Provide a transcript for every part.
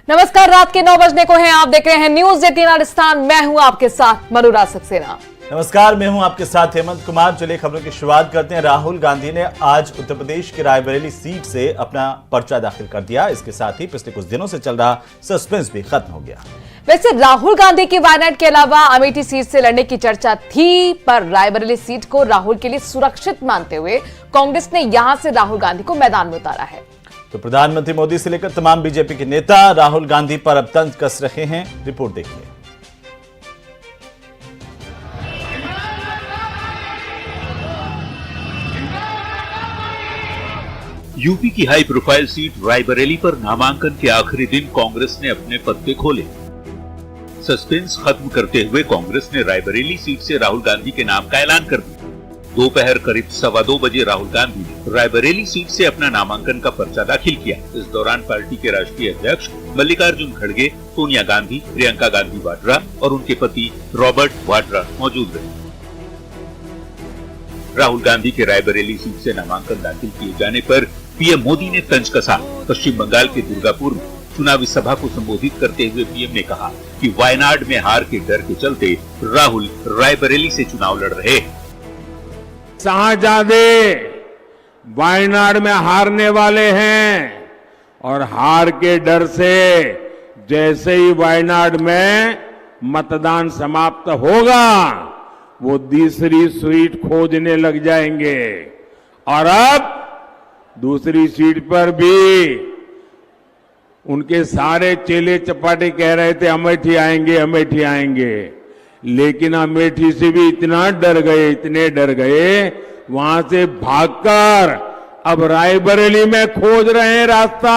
नमस्कार, रात के 9 बजने को हैं। आप देख रहे हैं न्यूज 18 राजस्थान। मैं हूं आपके साथ मनुराज सक्सेना। नमस्कार, मैं हूं आपके साथ हेमंत कुमार। चलिए खबरों की शुरुआत करते हैं। राहुल गांधी ने आज उत्तर प्रदेश की रायबरेली सीट से अपना पर्चा दाखिल कर दिया। इसके साथ ही पिछले कुछ दिनों से चल रहा सस्पेंस भी खत्म हो गया। वैसे राहुल गांधी की वायनाड के अलावा अमेठी सीट से लड़ने की चर्चा थी, पर रायबरेली सीट को राहुल के लिए सुरक्षित मानते हुए कांग्रेस ने यहां से राहुल गांधी को मैदान में उतारा है। तो प्रधानमंत्री मोदी से लेकर तमाम बीजेपी के नेता राहुल गांधी पर अब तंज कस रहे हैं। रिपोर्ट देखिए। यूपी की हाई प्रोफाइल सीट रायबरेली पर नामांकन के आखिरी दिन कांग्रेस ने अपने पत्ते खोले। सस्पेंस खत्म करते हुए कांग्रेस ने रायबरेली सीट से राहुल गांधी के नाम का ऐलान कर दिया। दोपहर करीब 2:15 बजे राहुल गांधी ने रायबरेली सीट से अपना नामांकन का पर्चा दाखिल किया। इस दौरान पार्टी के राष्ट्रीय अध्यक्ष मल्लिकार्जुन खड़गे, सोनिया गांधी, प्रियंका गांधी वाड्रा और उनके पति रॉबर्ट वाड्रा मौजूद रहे। राहुल गांधी के रायबरेली सीट से नामांकन दाखिल किए जाने पर पीएम मोदी ने तंज कसा। पश्चिम बंगाल के दुर्गापुर में चुनावी सभा को संबोधित करते हुए पीएम ने कहा कि वायनाड में हार के डर के चलते राहुल रायबरेली से चुनाव लड़ रहे हैं। शाहजादे वायनाड में हारने वाले हैं और हार के डर से जैसे ही वायनाड में मतदान समाप्त होगा वो दूसरी सीट खोजने लग जाएंगे। और अब दूसरी सीट पर भी उनके सारे चेले चपाटे कह रहे थे अमेठी आएंगे, अमेठी आएंगे, लेकिन अमेठी से भी इतना डर गए, इतने डर गए, वहां से भागकर अब रायबरेली में खोज रहे हैं रास्ता।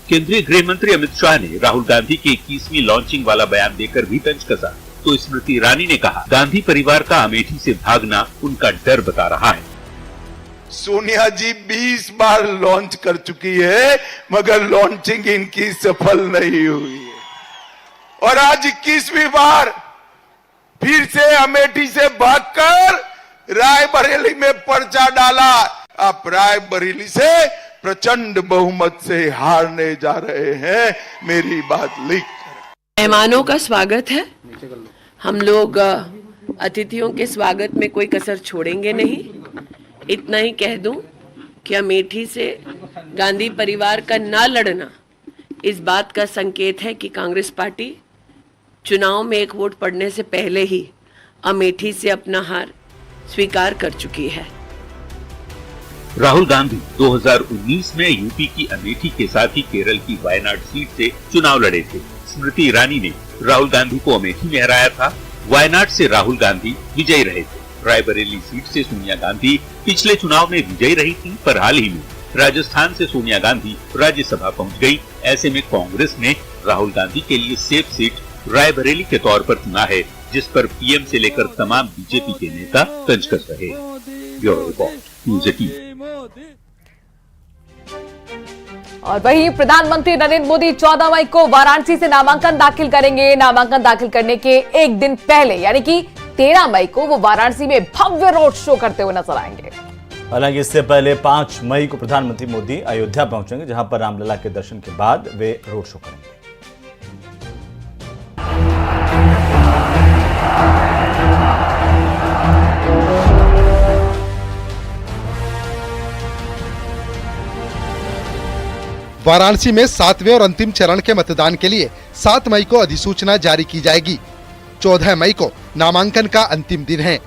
केंद्रीय गृह मंत्री अमित शाह ने राहुल गांधी की 21वीं लॉन्चिंग वाला बयान देकर भी तंज कसा। तो स्मृति ईरानी ने कहा, गांधी परिवार का अमेठी से भागना उनका डर बता रहा है। सोनिया जी 20 बार लॉन्च कर चुकी है, मगर लॉन्चिंग इनकी सफल नहीं हुई है। और आज 21वीं बार फिर से अमेठी से भागकर रायबरेली में पर्चा डाला। आप रायबरेली से प्रचंड बहुमत से हारने जा रहे हैं। मेरी बात लिख कर। मेहमानों का स्वागत है। हम लोग अतिथियों के स्वागत में कोई कसर छोड़ेंगे नहीं। इतना ही कह दूं कि अमेठी से गांधी परिवार का ना लड़ना इस बात का संकेत है कि कांग्रेस पार्टी चुनाव में एक वोट पड़ने से पहले ही अमेठी से अपना हार स्वीकार कर चुकी है। राहुल गांधी 2019 में यूपी की अमेठी के साथ ही केरल की वायनाड सीट से चुनाव लड़े थे। स्मृति ईरानी ने राहुल गांधी को अमेठी में हराया था। वायनाड से राहुल गांधी विजयी रहे थे। रायबरेली सीट से सोनिया गांधी पिछले चुनाव में विजयी रही थी, पर हाल ही में राजस्थान से सोनिया गांधी राज्यसभा पहुंच गई। ऐसे में कांग्रेस ने राहुल गांधी के लिए सेफ सीट रायबरेली के तौर पर चुना है, जिस पर पीएम से लेकर तमाम बीजेपी के नेता तंज कस रहे। Bureau report, news 18। और वहीं प्रधानमंत्री नरेंद्र मोदी 14 मई को वाराणसी से नामांकन दाखिल करेंगे। नामांकन दाखिल करने के एक दिन पहले यानी कि 13 मई को वो वाराणसी में भव्य रोड शो करते हुए नजर आएंगे। हालांकि इससे पहले 5 मई को प्रधानमंत्री मोदी अयोध्या पहुंचेंगे, जहां पर रामलला के दर्शन के बाद वे रोड शो करेंगे। वाराणसी में 7वें और अंतिम चरण के मतदान के लिए 7 मई को अधिसूचना जारी की जाएगी। 14 मई को नामांकन का अंतिम दिन है।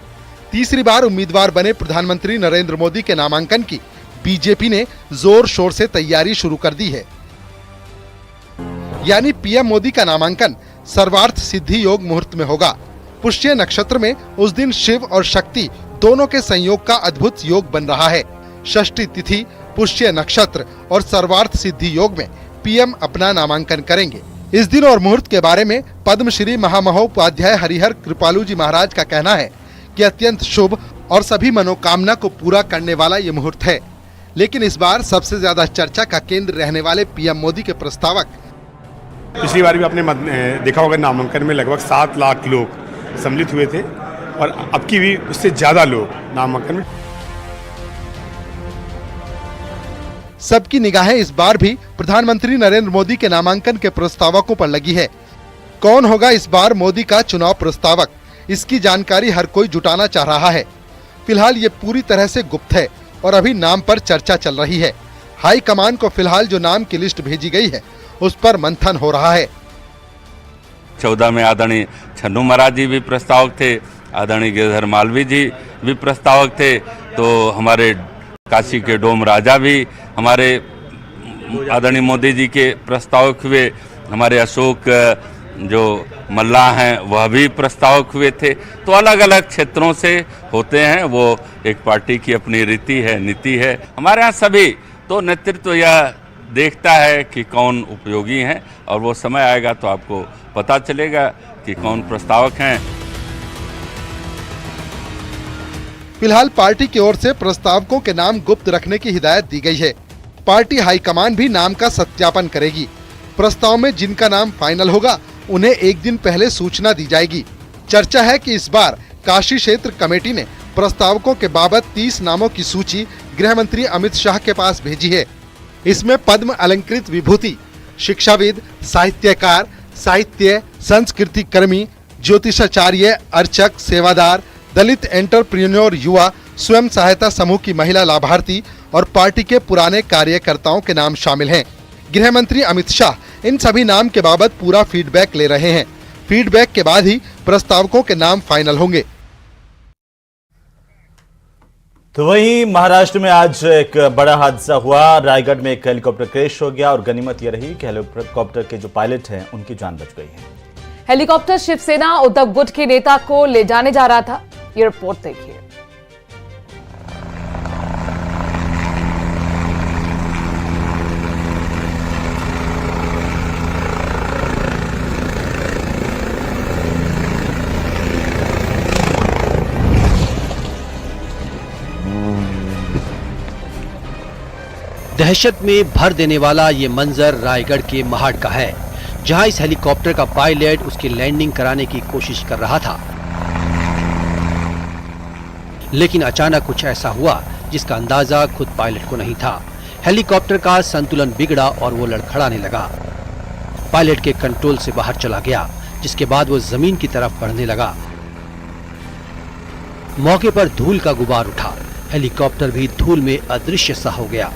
तीसरी बार उम्मीदवार बने प्रधानमंत्री नरेंद्र मोदी के नामांकन की बीजेपी ने जोर शोर से तैयारी शुरू कर दी है। यानी पीएम मोदी का नामांकन सर्वार्थ सिद्धि योग मुहूर्त में होगा। पुष्य नक्षत्र में उस दिन शिव और शक्ति दोनों के संयोग का अद्भुत योग बन रहा है। षष्ठी तिथि, पुष्य नक्षत्र और सर्वार्थ सिद्धि योग में पीएम अपना नामांकन करेंगे। इस दिन और मुहूर्त के बारे में पद्मश्री महामहोपाध्याय हरिहर कृपालू जी महाराज का कहना है कि अत्यंत शुभ और सभी मनोकामना को पूरा करने वाला ये मुहूर्त है। लेकिन इस बार सबसे ज्यादा चर्चा का केंद्र रहने वाले पीएम मोदी के प्रस्तावक। पिछली बार भी आपने देखा होगा, नामांकन में लगभग 7 लाख लोग सम्मिलित हुए थे और अब की भी उससे ज्यादा लोग नामांकन में। सबकी निगाहें इस बार भी प्रधानमंत्री नरेंद्र मोदी के नामांकन के प्रस्तावकों पर लगी है। कौन होगा इस बार मोदी का चुनाव प्रस्तावक, इसकी जानकारी हर कोई जुटाना चाह रहा है। फिलहाल ये पूरी तरह से गुप्त है और अभी नाम पर चर्चा चल रही है। हाई कमान को फिलहाल जो नाम की लिस्ट भेजी गई है उस पर मंथन हो रहा है। 14 में आदरणीय छन्नू महाराज जी भी प्रस्तावक थे, आदरणीय गिरधर मालवीय जी भी प्रस्तावक थे, तो हमारे काशी के डोम राजा भी हमारे आदरणीय मोदी जी के प्रस्तावक हुए, हमारे अशोक जो मल्लाह हैं वह भी प्रस्तावक हुए थे। तो अलग अलग क्षेत्रों से होते हैं, वो एक पार्टी की अपनी रीति है, नीति है। हमारे यहाँ सभी तो नेतृत्व यह देखता है कि कौन उपयोगी हैं और वो समय आएगा तो आपको पता चलेगा कि कौन प्रस्तावक हैं। फिलहाल पार्टी की ओर से प्रस्तावकों के नाम गुप्त रखने की हिदायत दी गई है। पार्टी हाईकमान भी नाम का सत्यापन करेगी। प्रस्ताव में जिनका नाम फाइनल होगा उन्हें एक दिन पहले सूचना दी जाएगी। चर्चा है कि इस बार काशी क्षेत्र कमेटी ने प्रस्तावकों के बाबत 30 नामों की सूची गृह मंत्री अमित शाह के पास भेजी है। इसमें पद्म अलंकृत विभूति, शिक्षाविद, साहित्यकार, साहित्य संस्कृति कर्मी, ज्योतिषाचार्य, अर्चक, सेवादार, दलित एंटरप्रेन्योर, युवा, स्वयं सहायता समूह की महिला लाभार्थी और पार्टी के पुराने कार्यकर्ताओं के नाम शामिल हैं। गृह मंत्री अमित शाह इन सभी नाम के बाबत पूरा फीडबैक ले रहे हैं। फीडबैक के बाद ही प्रस्तावकों के नाम फाइनल होंगे। तो वहीं महाराष्ट्र में आज एक बड़ा हादसा हुआ। रायगढ़ में एक हेलीकॉप्टर क्रैश हो गया और गनीमत यह रही कि हेलीकॉप्टर के जो पायलट हैं उनकी जान बच गई है। हेलीकॉप्टर शिवसेना उद्धव गुट के नेता को ले जाने जा रहा था। ये रिपोर्ट देखिए। दहशत में भर देने वाला ये मंजर रायगढ़ के महाड का है, जहां इस हेलीकॉप्टर का पायलट उसकी लैंडिंग कराने की कोशिश कर रहा था। लेकिन अचानक कुछ ऐसा हुआ जिसका अंदाजा खुद पायलट को नहीं था। हेलीकॉप्टर का संतुलन बिगड़ा और वो लड़खड़ाने लगा। पायलट के कंट्रोल से बाहर चला गया, जिसके बाद वो जमीन की तरफ बढ़ने लगा। मौके पर धूल का गुबार उठा। हेलीकॉप्टर भी धूल में अदृश्य सा हो गया।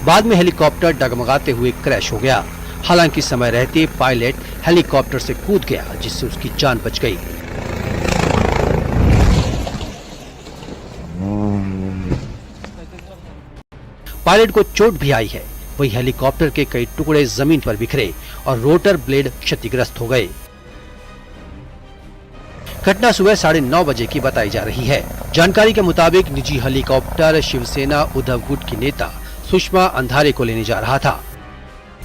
बाद में हेलीकॉप्टर डगमगाते हुए क्रैश हो गया। हालांकि समय रहते पायलट हेलीकॉप्टर से कूद गया, जिससे उसकी जान बच गई। पायलट को चोट भी आई है। वही हेलीकॉप्टर के कई टुकड़े जमीन पर बिखरे और रोटर ब्लेड क्षतिग्रस्त हो गए। घटना सुबह 9:30 बजे की बताई जा रही है। जानकारी के मुताबिक निजी हेलीकॉप्टर शिवसेना उद्धव गुट की नेता सुषमा अंधारे को लेने जा रहा था।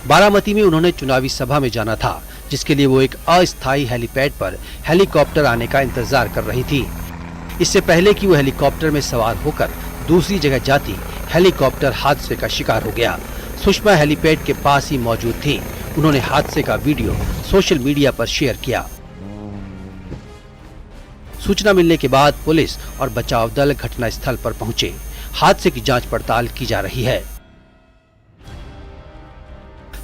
बारामती में उन्होंने चुनावी सभा में जाना था, जिसके लिए वो एक अस्थायी हेलीपैड पर हेलीकॉप्टर आने का इंतजार कर रही थी। इससे पहले कि वो हेलीकॉप्टर में सवार होकर दूसरी जगह जाती, हेलीकॉप्टर हादसे का शिकार हो गया। सुषमा हेलीपैड के पास ही मौजूद थी। उन्होंने हादसे का वीडियो सोशल मीडिया पर शेयर किया। सूचना मिलने के बाद पुलिस और बचाव दल घटनास्थल पर पहुंचे। हादसे की जांच पड़ताल की जा रही है।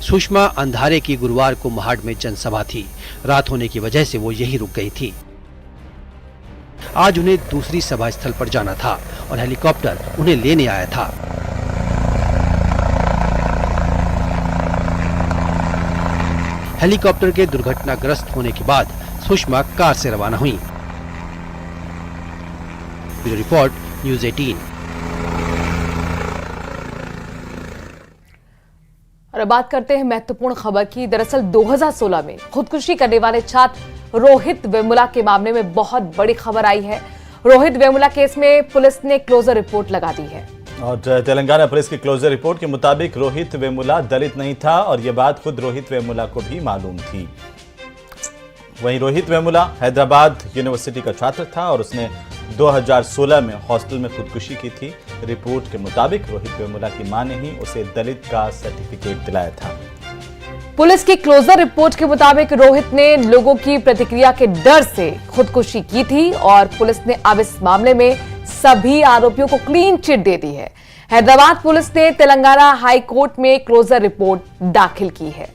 सुषमा अंधारे की गुरुवार को महाड में जनसभा थी। रात होने की वजह से वो यहीं रुक गई थी। आज उन्हें दूसरी सभा स्थल पर जाना था और हेलीकॉप्टर उन्हें लेने आया था। हेलीकॉप्टर के दुर्घटनाग्रस्त होने के बाद सुषमा कार से रवाना हुई। Bureau report, news 18। और अब बात करते हैं महत्वपूर्ण खबर की। दरअसल 2016 में खुदकुशी करने वाले छात्र रोहित वेमुला के मामले में बहुत बड़ी खबर आई है। रोहित वेमुला केस में पुलिस ने क्लोजर रिपोर्ट लगा दी है। और तेलंगाना पुलिस की क्लोजर रिपोर्ट के मुताबिक रोहित वेमुला दलित नहीं था और यह बात खुद रोहित वेमुला को भी मालूम थी। वहीं रोहित वेमुला हैदराबाद यूनिवर्सिटी का छात्र था और उसने 2016 में हॉस्टल में खुदकुशी की थी। रिपोर्ट के मुताबिक रोहित वेमुला की मां ने ही उसे दलित का सर्टिफिकेट दिलाया था। पुलिस की क्लोजर रिपोर्ट के मुताबिक रोहित ने लोगों की प्रतिक्रिया के डर से खुदकुशी की थी और पुलिस ने अब इस मामले में सभी आरोपियों को क्लीन चिट दे दी है। हैदराबाद पुलिस ने तेलंगाना हाई कोर्ट में क्लोजर रिपोर्ट दाखिल की है।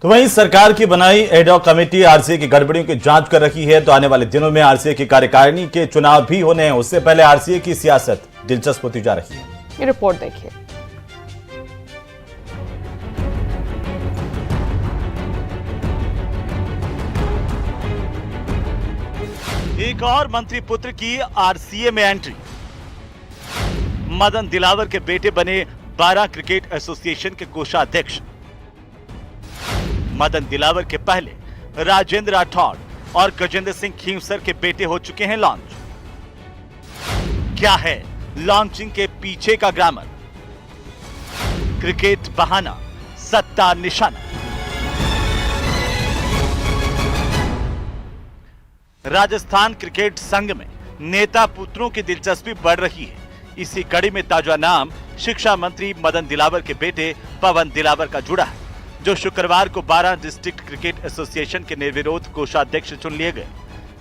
तो वहीं सरकार की बनाई एडहॉक कमेटी आरसीए की गड़बड़ियों की जांच कर रही है। तो आने वाले दिनों में आरसीए की कार्यकारिणी के चुनाव भी होने हैं, उससे पहले आरसीए की सियासत दिलचस्प होती जा रही है। ये रिपोर्ट देखिए। एक और मंत्री पुत्र की आरसीए में एंट्री। मदन दिलावर के बेटे बने 12 क्रिकेट एसोसिएशन के कोषाध्यक्ष। मदन दिलावर के पहले राजेंद्र राठौड़ और गजेंद्र सिंह खींवसर के बेटे हो चुके हैं लॉन्च। क्या है लॉन्चिंग के पीछे का ग्रामर? क्रिकेट बहाना, सत्ता निशाना। राजस्थान क्रिकेट संघ में नेता पुत्रों की दिलचस्पी बढ़ रही है। इसी कड़ी में ताजा नाम शिक्षा मंत्री मदन दिलावर के बेटे पवन दिलावर का जुड़ा है, जो शुक्रवार को 12 डिस्ट्रिक्ट क्रिकेट एसोसिएशन के निर्विरोध कोषाध्यक्ष चुन लिए गए।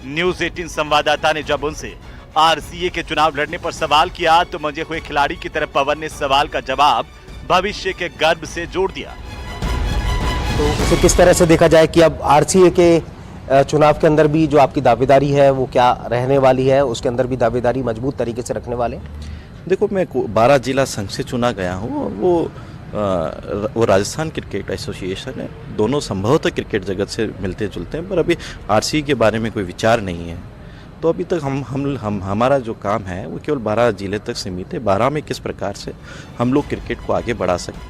न्यूज 18 संवाददाता ने जब उनसे आरसीए के चुनाव लड़ने पर सवाल किया तो मंजे हुए खिलाड़ी की तरह पवन ने सवाल का जवाब भविष्य के गर्व से जोड़ दिया। तो उसे किस तरह से देखा जाए कि अब आरसीए के चुनाव के अंदर भी जो आपकी दावेदारी है वो क्या रहने वाली है, उसके अंदर भी दावेदारी मजबूत तरीके से रखने वाले? देखो, मैं 12 जिला संघ से चुना गया हूँ और वो राजस्थान क्रिकेट एसोसिएशन है। दोनों संभवतः क्रिकेट जगत से मिलते जुलते हैं, पर अभी आरसीए के बारे में कोई विचार नहीं है। तो अभी तक हमारा जो काम है वो केवल 12 जिले तक सीमित है। 12 में किस प्रकार से हम लोग क्रिकेट को आगे बढ़ा सकें।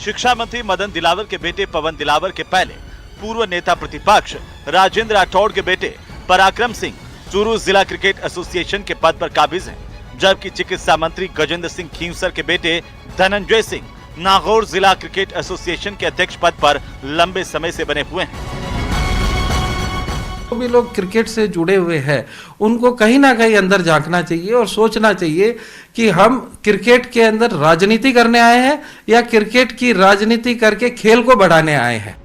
शिक्षा मंत्री मदन दिलावर के बेटे पवन दिलावर के पहले पूर्व नेता प्रतिपक्ष राजेंद्र राठौड़ के बेटे पराक्रम सिंह चूरू जिला क्रिकेट एसोसिएशन के पद पर काबिज हैं, जबकि चिकित्सा मंत्री गजेंद्र सिंह खींवसर के बेटे धनंजय सिंह नागौर जिला क्रिकेट एसोसिएशन के अध्यक्ष पद पर लंबे समय से बने हुए हैं। जो भी लोग क्रिकेट से जुड़े हुए हैं उनको कहीं ना कहीं अंदर झांकना चाहिए और सोचना चाहिए कि हम क्रिकेट के अंदर राजनीति करने आए हैं या क्रिकेट की राजनीति करके खेल को बढ़ाने आए हैं।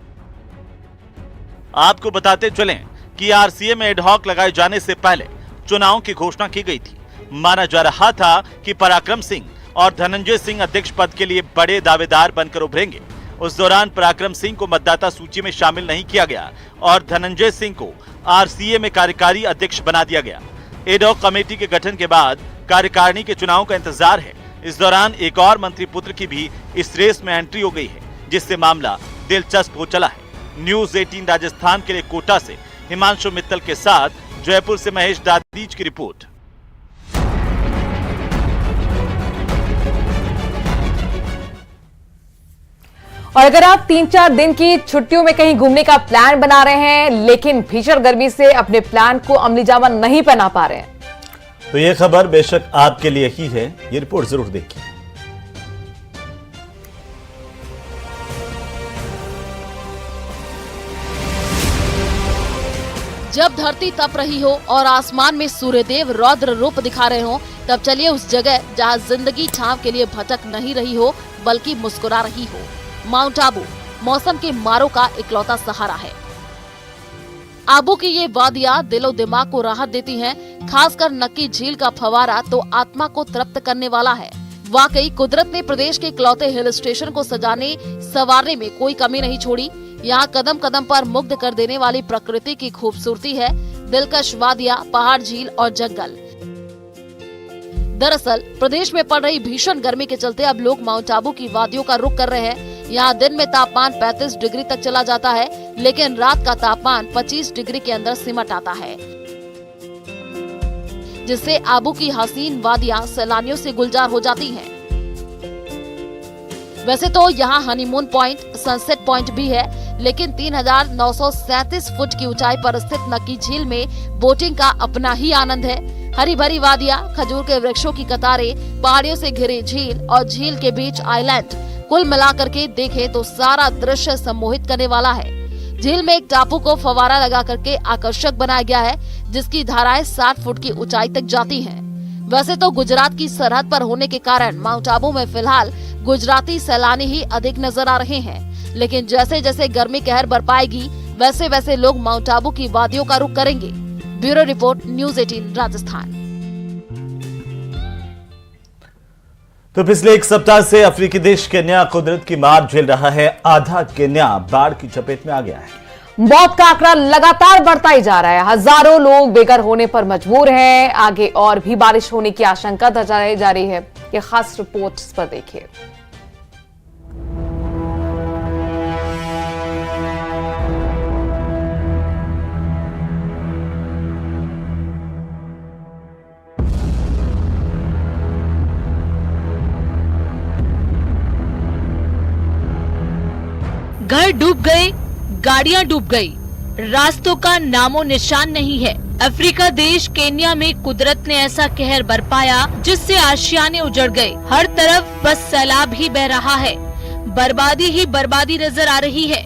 आपको बताते चलें कि आरसीए में एडहॉक लगाए जाने से पहले चुनाव की घोषणा की गई थी। माना जा रहा था कि पराक्रम सिंह और धनंजय सिंह अध्यक्ष पद के लिए बड़े दावेदार बनकर उभरेंगे। उस दौरान पराक्रम सिंह को मतदाता सूची में शामिल नहीं किया गया और धनंजय सिंह को आरसीए में कार्यकारी अध्यक्ष बना दिया गया। एडहॉक कमेटी के गठन के बाद कार्यकारिणी के चुनाव का इंतजार है। इस दौरान एक और मंत्री पुत्र की भी इस रेस में एंट्री हो गई है, जिससे मामला दिलचस्प हो चला है। न्यूज 18 राजस्थान के लिए कोटा से हिमांशु मित्तल के साथ जयपुर से महेश दादीज की रिपोर्ट। और अगर आप 3-4 दिन की छुट्टियों में कहीं घूमने का प्लान बना रहे हैं लेकिन भीषण गर्मी से अपने प्लान को अमलीजामा नहीं पहना पा रहे हैं, तो यह खबर बेशक आपके लिए ही है। ये रिपोर्ट जरूर देखिए। जब धरती तप रही हो और आसमान में सूर्यदेव रौद्र रूप दिखा रहे हो, तब चलिए उस जगह जहां जिंदगी छांव के लिए भटक नहीं रही हो बल्कि मुस्कुरा रही हो। माउंट आबू मौसम के मारों का इकलौता सहारा है। आबू की ये वादियां दिलो दिमाग को राहत देती हैं, खासकर नक्की झील का फवारा तो आत्मा को तृप्त करने वाला है। वाकई कुदरत ने प्रदेश के इकलौते हिल स्टेशन को सजाने संवारने में कोई कमी नहीं छोड़ी। यहाँ कदम कदम पर मुग्ध कर देने वाली प्रकृति की खूबसूरती है, दिलकश वादियां, पहाड़, झील और जंगल। दरअसल प्रदेश में पड़ रही भीषण गर्मी के चलते अब लोग माउंट आबू की वादियों का रुख कर रहे हैं। यहाँ दिन में तापमान 35 डिग्री तक चला जाता है, लेकिन रात का तापमान 25 डिग्री के अंदर सिमट आता है, जिससे आबू की हसीन वादियां सैलानियों से गुलजार हो जाती हैं। वैसे तो यहाँ हनीमून पॉइंट, सनसेट पॉइंट भी है, लेकिन 3937 फुट की ऊंचाई पर स्थित नक्की झील में बोटिंग का अपना ही आनंद है। हरी भरी वादियां, खजूर के वृक्षों की कतारें, पहाड़ियों से घिरी झील और झील के बीच आइलैंड, कुल मिलाकर के देखें तो सारा दृश्य सम्मोहित करने वाला है। झील में एक टापू को फवारा लगा करके आकर्षक बनाया गया है, जिसकी धाराएं 60 फुट की ऊंचाई तक जाती हैं। वैसे तो गुजरात की सरहद पर होने के कारण माउंट आबू में फिलहाल गुजराती सैलानी ही अधिक नजर आ रहे हैं। लेकिन जैसे जैसे गर्मी कहर बरपाएगी वैसे वैसे लोग माउंट आबू की वादियों का रुख करेंगे। Bureau report, news 18 Rajasthan. तो पिछले एक सप्ताह से अफ्रीकी देश केन्या कुदरत की मार झेल रहा है। आधा केन्या बाढ़ की चपेट में आ गया है। मौत का आंकड़ा लगातार बढ़ता ही जा रहा है। हजारों लोग बेघर होने पर मजबूर हैं। आगे और भी बारिश होने की आशंका जताई जा रही है। ये खास रिपोर्ट पर देखिए। घर डूब गए, गाड़ियां डूब गई, रास्तों का नामो निशान नहीं है। अफ्रीका देश केन्या में कुदरत ने ऐसा कहर बरपाया जिससे आशियाने उजड़ गए। हर तरफ बस सैलाब ही बह रहा है, बर्बादी ही बर्बादी नजर आ रही है।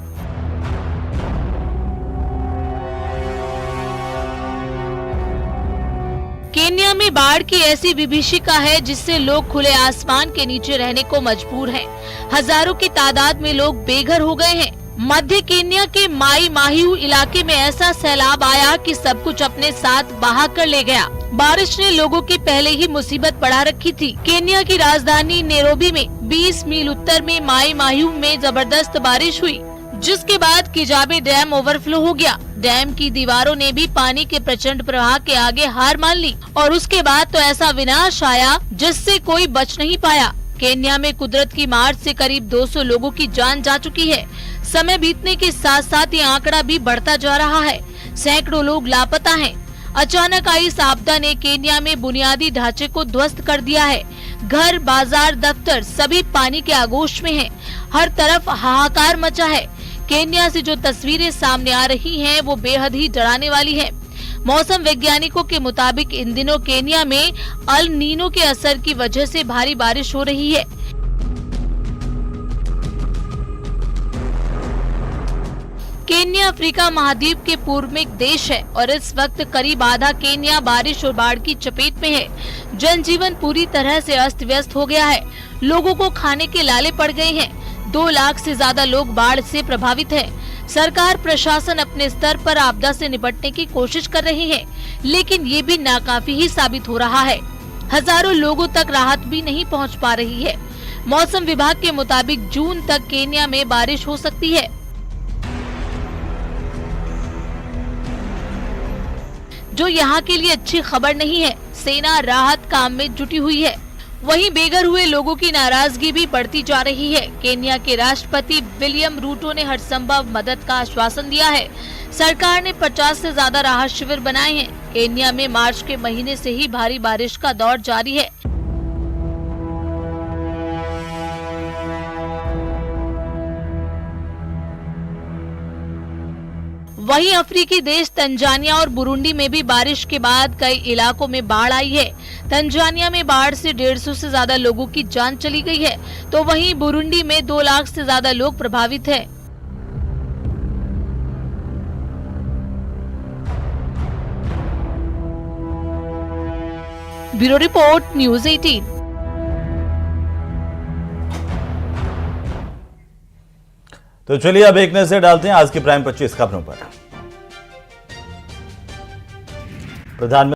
केन्या में बाढ़ की ऐसी विभीषिका है जिससे लोग खुले आसमान के नीचे रहने को मजबूर हैं। हजारों की तादाद में लोग बेघर हो गए हैं। मध्य केन्या के माई माहिऊ इलाके में ऐसा सैलाब आया कि सब कुछ अपने साथ बहा कर ले गया। बारिश ने लोगों की पहले ही मुसीबत बढ़ा रखी थी। केन्या की राजधानी नैरोबी में 20 मील उत्तर में माई माहिऊ में जबरदस्त बारिश हुई, जिसके बाद किजाबे डैम ओवरफ्लो हो गया। डैम की दीवारों ने भी पानी के प्रचंड प्रवाह के आगे हार मान ली और उसके बाद तो ऐसा विनाश आया जिससे कोई बच नहीं पाया। केन्या में कुदरत की मार से करीब 200 लोगों की जान जा चुकी है। समय बीतने के साथ साथ ये आंकड़ा भी बढ़ता जा रहा है। सैकड़ों लोग लापता हैं। अचानक आई इस आपदा ने केन्या में बुनियादी ढांचे को ध्वस्त कर दिया है। घर, बाजार, दफ्तर सभी पानी के आगोश में हैं। हर तरफ हाहाकार मचा है। केन्या से जो तस्वीरें सामने आ रही हैं वो बेहद ही डराने वाली है। मौसम वैज्ञानिकों के मुताबिक इन दिनों केन्या में अल नीनो के असर की वजह से भारी बारिश हो रही है। केन्या अफ्रीका महाद्वीप के पूर्व में एक देश है और इस वक्त करीब आधा केन्या बारिश और बाढ़ की चपेट में है। जनजीवन पूरी तरह से अस्त व्यस्त हो गया है। लोगों को खाने के लाले पड़ गए हैं। 2 लाख से ज्यादा लोग बाढ़ से प्रभावित हैं। सरकार प्रशासन अपने स्तर पर आपदा से निपटने की कोशिश कर रही है, लेकिन ये भी नाकाफी ही साबित हो रहा है। हजारों लोगों तक राहत भी नहीं पहुंच पा रही है। मौसम विभाग के मुताबिक जून तक केन्या में बारिश हो सकती है। जो यहाँ के लिए अच्छी खबर नहीं है। सेना राहत काम में जुटी हुई है। वहीं बेघर हुए लोगों की नाराजगी भी बढ़ती जा रही है। केन्या के राष्ट्रपति विलियम रूटो ने हर संभव मदद का आश्वासन दिया है। सरकार ने 50 से ज्यादा राहत शिविर बनाए हैं। केन्या में मार्च के महीने से ही भारी बारिश का दौर जारी है। वहीं अफ्रीकी देश तंजानिया और बुरुंडी में भी बारिश के बाद कई इलाकों में बाढ़ आई है। तंजानिया में बाढ़ से 150 से ज्यादा लोगों की जान चली गई है, तो वहीं बुरुंडी में 2 लाख से ज्यादा लोग प्रभावित हैं। Bureau report, news 18। तो चलिए अब एक नजर डालते हैं आज की प्राइम 25 खबरों पर। प्रधानमंत्री